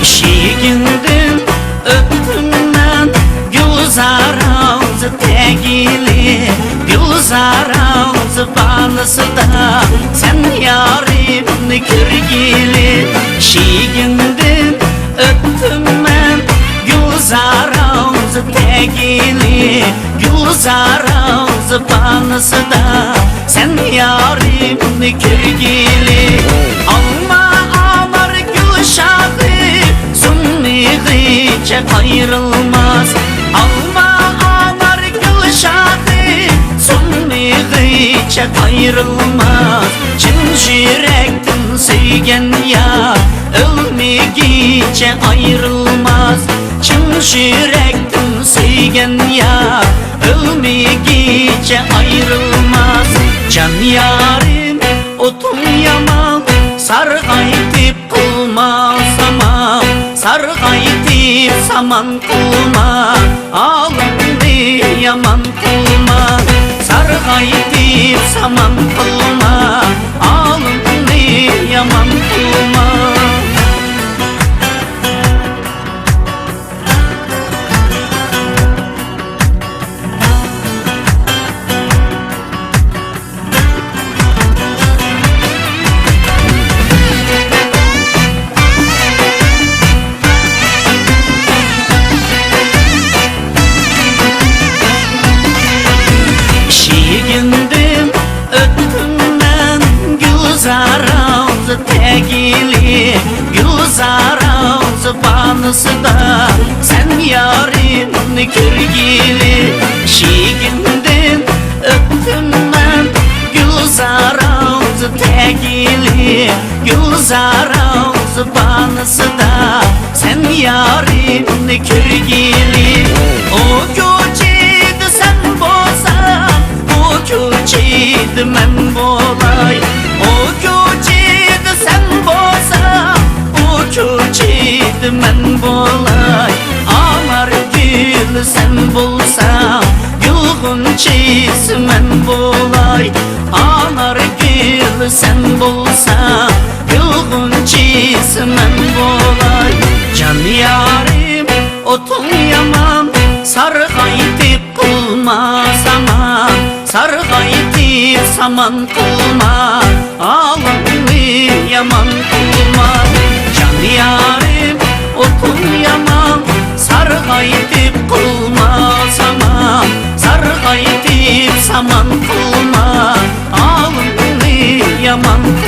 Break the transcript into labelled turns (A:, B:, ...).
A: Şiigindin öptümden güzar ağzı tegili, güzar ağzı balısı da sen yarimni kürgili. Şiigindin öptümden güzar ağzı tegili, güzar ağzı balısı da sen yarimni kürgili. Alma amar gülşadı hiç ayrılmaz. Alma anar gülşadı sunni hiç ayrılmaz. Çin yürekten sevgen yar ölmegice ayrılmaz. Çin yürekten sevgen yar ölmegice ayrılmaz. Can yarim otun yaman sargaytip kılmaz ama sargaytip saman kılma, alımni yaman kılma. Sargaytip saman kılma, alımni yaman kılma. Şiigindin öptümden güzar ağzı tegili, güzar ağzı balısı da sen yarimni kürgili. Şiigindin öptümden güzar ağzı tegili, güzar ağzı balısı da sen yarimni kürgili. O göçeydi sen bolsan köçeydi men bolay, o köçeydi sen bolsan o köçeydi men bolay. Anar gül sen bolsan yulgunçeysi men bolay. Anar gül sen bolsan yulgunçeysi men bolay. Can yarim otun yaman sargaytip kılmaz aman, sargaytip saman kılma, alımni yaman kılma. Can yarim otun yaman sargaytip kılmaz aman, sargaytip saman kılma, alımni yaman kılma.